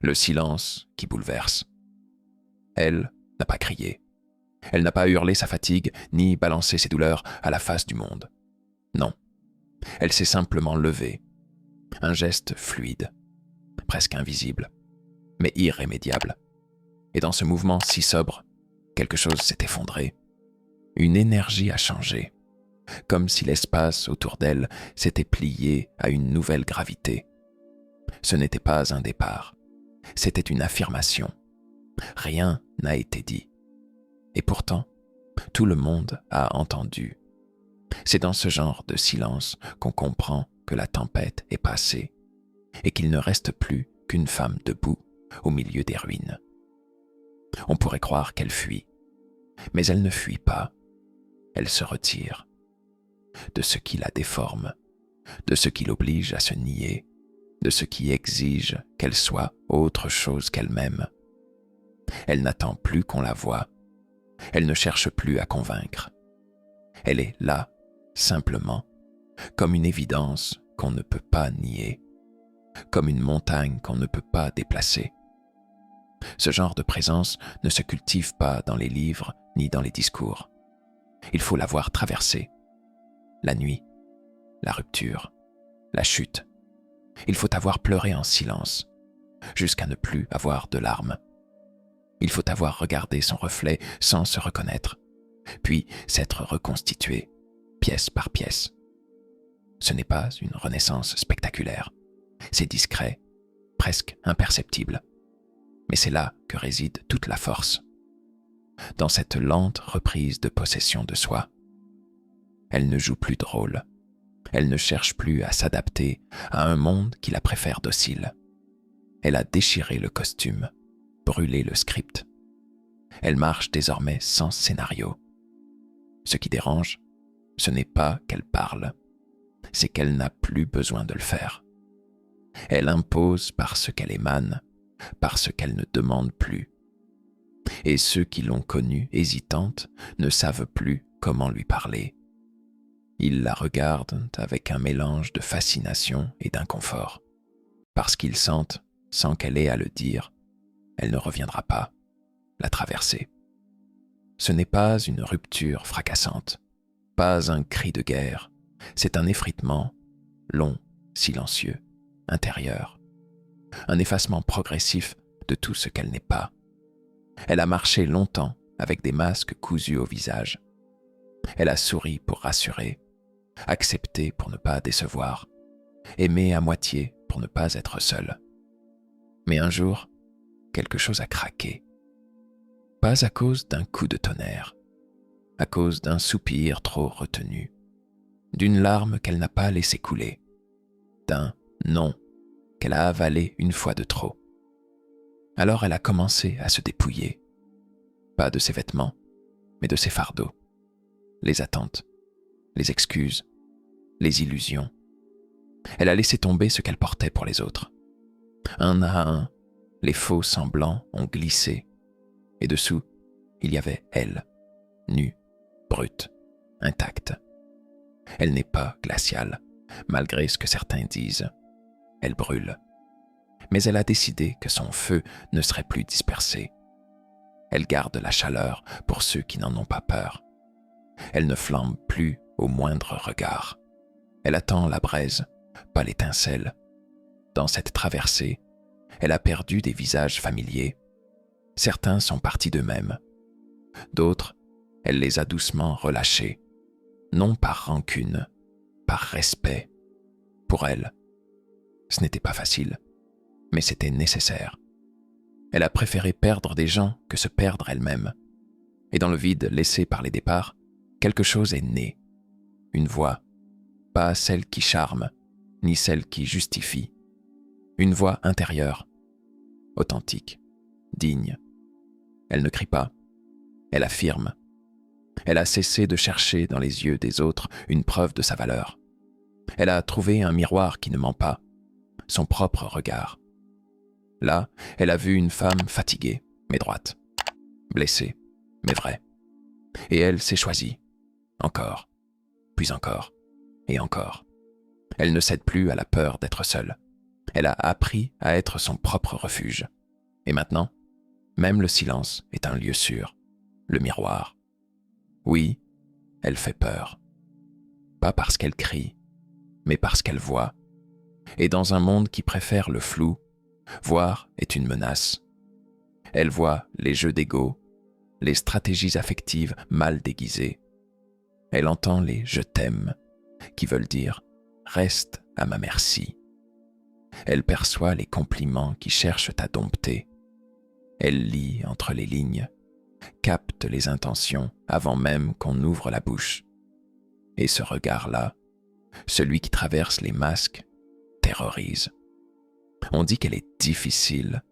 Le silence qui bouleverse. Elle n'a pas crié. Elle n'a pas hurlé sa fatigue, ni balancé ses douleurs à la face du monde. Non, elle s'est simplement levée. Un geste fluide, presque invisible, mais irrémédiable. Et dans ce mouvement si sobre, quelque chose s'est effondré. Une énergie a changé, comme si l'espace autour d'elle s'était plié à une nouvelle gravité. Ce n'était pas un départ, c'était une affirmation. Rien n'a été dit. Et pourtant, tout le monde a entendu. C'est dans ce genre de silence qu'on comprend que la tempête est passée et qu'il ne reste plus qu'une femme debout au milieu des ruines. On pourrait croire qu'elle fuit, mais elle ne fuit pas. Elle se retire de ce qui la déforme, de ce qui l'oblige à se nier, de ce qui exige qu'elle soit autre chose qu'elle-même. Elle n'attend plus qu'on la voie. Elle ne cherche plus à convaincre. Elle est là, simplement, comme une évidence qu'on ne peut pas nier, comme une montagne qu'on ne peut pas déplacer. Ce genre de présence ne se cultive pas dans les livres ni dans les discours. Il faut l'avoir traversée. La nuit, la rupture, la chute. Il faut avoir pleuré en silence, jusqu'à ne plus avoir de larmes. Il faut avoir regardé son reflet sans se reconnaître, puis s'être reconstitué, pièce par pièce. Ce n'est pas une renaissance spectaculaire. C'est discret, presque imperceptible. Mais c'est là que réside toute la force. Dans cette lente reprise de possession de soi. Elle ne joue plus de rôle. Elle ne cherche plus à s'adapter à un monde qui la préfère docile. Elle a déchiré le costume, brûlé le script. Elle marche désormais sans scénario. Ce qui dérange, ce n'est pas qu'elle parle, c'est qu'elle n'a plus besoin de le faire. Elle impose parce qu'elle émane, parce qu'elle ne demande plus. Et ceux qui l'ont connue hésitante ne savent plus comment lui parler. Ils la regardent avec un mélange de fascination et d'inconfort, parce qu'ils sentent, sans qu'elle ait à le dire, elle ne reviendra pas, la traverser. Ce n'est pas une rupture fracassante, pas un cri de guerre, c'est un effritement long, silencieux, intérieur, un effacement progressif de tout ce qu'elle n'est pas. Elle a marché longtemps avec des masques cousus au visage. Elle a souri pour rassurer, accepté pour ne pas décevoir, aimé à moitié pour ne pas être seule. Mais un jour, quelque chose a craqué. Pas à cause d'un coup de tonnerre, à cause d'un soupir trop retenu, d'une larme qu'elle n'a pas laissé couler, d'un non qu'elle a avalé une fois de trop. Alors elle a commencé à se dépouiller, pas de ses vêtements, mais de ses fardeaux, les attentes, les excuses, les illusions. Elle a laissé tomber ce qu'elle portait pour les autres. Un à un, les faux semblants ont glissé, et dessous, il y avait elle, nue, brute, intacte. Elle n'est pas glaciale, malgré ce que certains disent. Elle brûle. Mais elle a décidé que son feu ne serait plus dispersé. Elle garde la chaleur pour ceux qui n'en ont pas peur. Elle ne flambe plus au moindre regard. Elle attend la braise, pas l'étincelle. Dans cette traversée, elle a perdu des visages familiers. Certains sont partis d'eux-mêmes. D'autres, elle les a doucement relâchés, non par rancune, par respect. Pour elle, ce n'était pas facile, mais c'était nécessaire. Elle a préféré perdre des gens que se perdre elle-même. Et dans le vide laissé par les départs, quelque chose est né. Une voix, pas celle qui charme, ni celle qui justifie. Une voix intérieure, authentique, digne. Elle ne crie pas, elle affirme. Elle a cessé de chercher dans les yeux des autres une preuve de sa valeur. Elle a trouvé un miroir qui ne ment pas, son propre regard. Là, elle a vu une femme fatiguée, mais droite, blessée, mais vraie. Et elle s'est choisie, encore, puis encore, et encore. Elle ne cède plus à la peur d'être seule. Elle a appris à être son propre refuge. Et maintenant, même le silence est un lieu sûr, le miroir. Oui, elle fait peur. Pas parce qu'elle crie, mais parce qu'elle voit. Et dans un monde qui préfère le flou, voir est une menace. Elle voit les jeux d'ego, les stratégies affectives mal déguisées. Elle entend les « je t'aime » qui veulent dire « reste à ma merci ». Elle perçoit les compliments qui cherchent à dompter. Elle lit entre les lignes, capte les intentions avant même qu'on ouvre la bouche. Et ce regard-là, celui qui traverse les masques, terrorise. On dit qu'elle est difficile,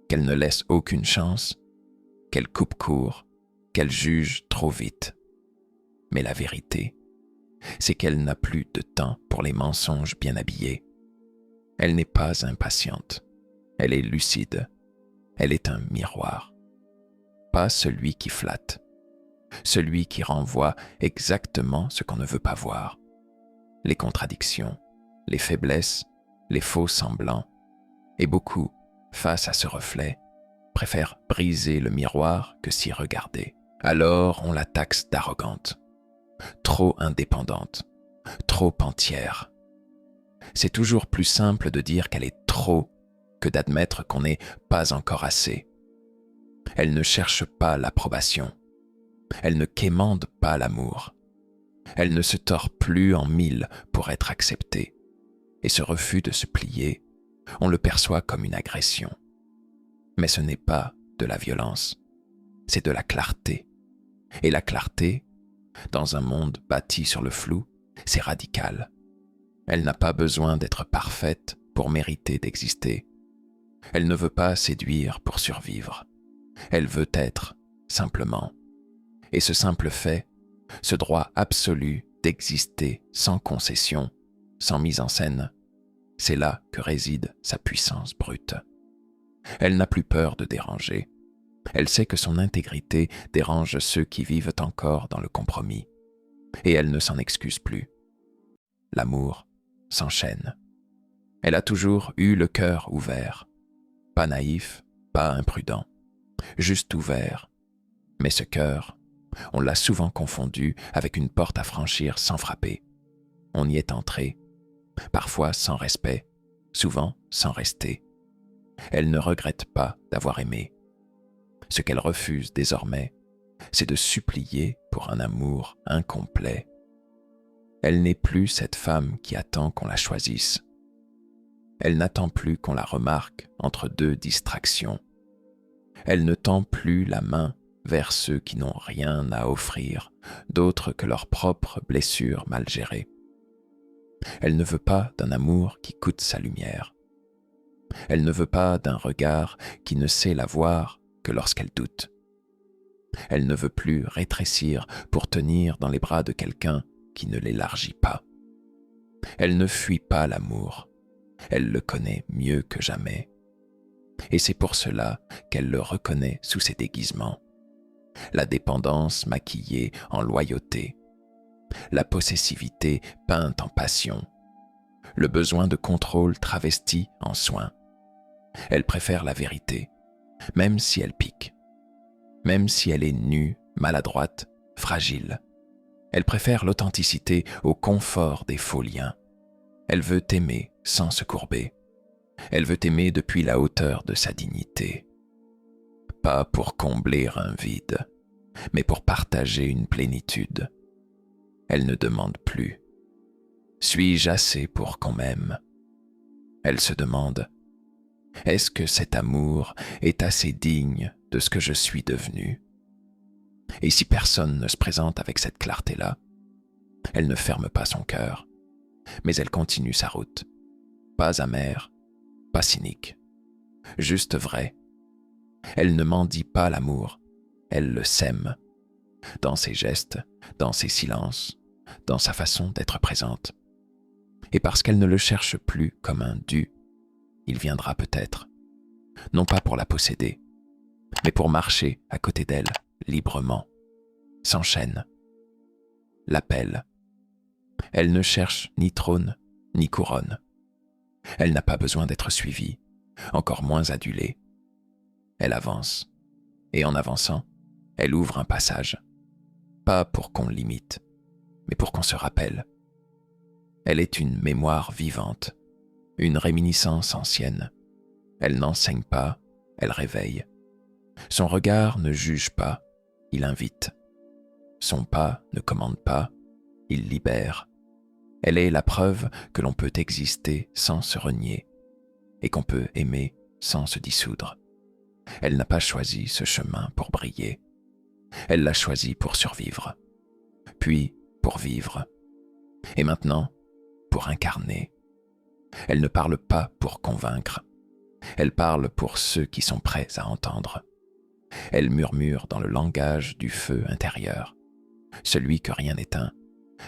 qu'elle ne laisse aucune chance, qu'elle coupe court, qu'elle juge trop vite. Mais la vérité, c'est qu'elle n'a plus de temps pour les mensonges bien habillés. Elle n'est pas impatiente, elle est lucide, elle est un miroir. Pas celui qui flatte, celui qui renvoie exactement ce qu'on ne veut pas voir. Les contradictions, les faiblesses, les faux semblants. Et beaucoup, face à ce reflet, préfèrent briser le miroir que s'y regarder. Alors on la taxe d'arrogante, trop indépendante, trop entière. C'est toujours plus simple de dire qu'elle est trop que d'admettre qu'on n'est pas encore assez. Elle ne cherche pas l'approbation. Elle ne quémande pas l'amour. Elle ne se tord plus en mille pour être acceptée. Et ce refus de se plier, on le perçoit comme une agression. Mais ce n'est pas de la violence, c'est de la clarté. Et la clarté, dans un monde bâti sur le flou, c'est radical. Elle n'a pas besoin d'être parfaite pour mériter d'exister. Elle ne veut pas séduire pour survivre. Elle veut être, simplement. Et ce simple fait, ce droit absolu d'exister sans concession, sans mise en scène, c'est là que réside sa puissance brute. Elle n'a plus peur de déranger. Elle sait que son intégrité dérange ceux qui vivent encore dans le compromis. Et elle ne s'en excuse plus. L'amour s'enchaîne. Elle a toujours eu le cœur ouvert. Pas naïf, pas imprudent. Juste ouvert. Mais ce cœur, on l'a souvent confondu avec une porte à franchir sans frapper. On y est entré, parfois sans respect, souvent sans rester. Elle ne regrette pas d'avoir aimé. Ce qu'elle refuse désormais, c'est de supplier pour un amour incomplet. Elle n'est plus cette femme qui attend qu'on la choisisse. Elle n'attend plus qu'on la remarque entre deux distractions. Elle ne tend plus la main vers ceux qui n'ont rien à offrir d'autre que leurs propres blessures mal gérées. Elle ne veut pas d'un amour qui coûte sa lumière. Elle ne veut pas d'un regard qui ne sait la voir que lorsqu'elle doute. Elle ne veut plus rétrécir pour tenir dans les bras de quelqu'un qui ne l'élargit pas. Elle ne fuit pas l'amour. Elle le connaît mieux que jamais. Et c'est pour cela qu'elle le reconnaît sous ses déguisements. La dépendance maquillée en loyauté, la possessivité peinte en passion, le besoin de contrôle travesti en soin. Elle préfère la vérité, même si elle pique, même si elle est nue, maladroite, fragile. Elle préfère l'authenticité au confort des faux liens. Elle veut aimer sans se courber. Elle veut aimer depuis la hauteur de sa dignité. Pas pour combler un vide, mais pour partager une plénitude. Elle ne demande plus « Suis-je assez pour qu'on m'aime ?» Elle se demande « Est-ce que cet amour est assez digne de ce que je suis devenu ?» Et si personne ne se présente avec cette clarté-là, elle ne ferme pas son cœur, mais elle continue sa route, pas amère, pas cynique, juste vraie. Elle ne mendie pas l'amour, elle le sème, dans ses gestes, dans ses silences, dans sa façon d'être présente. Et parce qu'elle ne le cherche plus comme un dû, il viendra peut-être, non pas pour la posséder, mais pour marcher à côté d'elle librement, sans chaîne. L'appelle. Elle ne cherche ni trône, ni couronne. Elle n'a pas besoin d'être suivie, encore moins adulée. Elle avance, et en avançant, elle ouvre un passage. Pas pour qu'on l'imite, mais pour qu'on se rappelle. Elle est une mémoire vivante, une réminiscence ancienne. Elle n'enseigne pas, elle réveille. Son regard ne juge pas, il invite. Son pas ne commande pas, il libère. Elle est la preuve que l'on peut exister sans se renier et qu'on peut aimer sans se dissoudre. Elle n'a pas choisi ce chemin pour briller. Elle l'a choisi pour survivre, puis pour vivre, et maintenant pour incarner. Elle ne parle pas pour convaincre. Elle parle pour ceux qui sont prêts à entendre. Elle murmure dans le langage du feu intérieur, celui que rien n'éteint,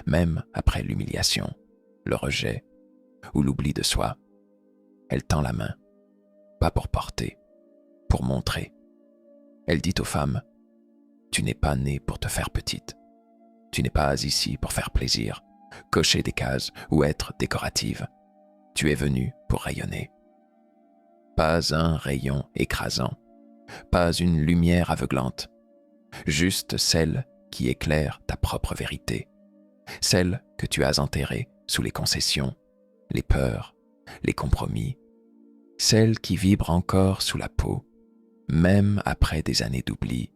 même après l'humiliation, le rejet ou l'oubli de soi. Elle tend la main, pas pour porter, pour montrer. Elle dit aux femmes, « Tu n'es pas née pour te faire petite. Tu n'es pas ici pour faire plaisir, cocher des cases ou être décorative. Tu es venue pour rayonner. » Pas un rayon écrasant, pas une lumière aveuglante, juste celle qui éclaire ta propre vérité, celle que tu as enterrée sous les concessions, les peurs, les compromis, celle qui vibre encore sous la peau, même après des années d'oubli.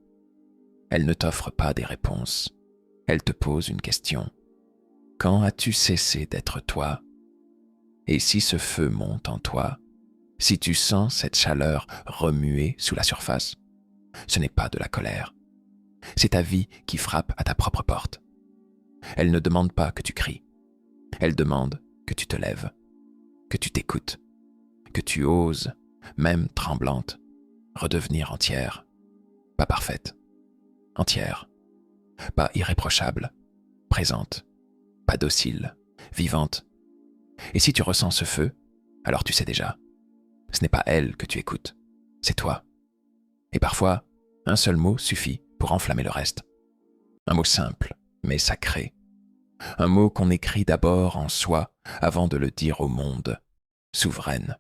Elle ne t'offre pas des réponses, elle te pose une question. Quand as-tu cessé d'être toi? Et si ce feu monte en toi, si tu sens cette chaleur remuer sous la surface, ce n'est pas de la colère. C'est ta vie qui frappe à ta propre porte. Elle ne demande pas que tu cries. Elle demande que tu te lèves, que tu t'écoutes, que tu oses, même tremblante, redevenir entière. Pas parfaite, entière. Pas irréprochable, présente. Pas docile, vivante. Et si tu ressens ce feu, alors tu sais déjà. Ce n'est pas elle que tu écoutes, c'est toi. Et parfois, un seul mot suffit pour enflammer le reste. Un mot simple, mais sacré. Un mot qu'on écrit d'abord en soi avant de le dire au monde. Souveraine.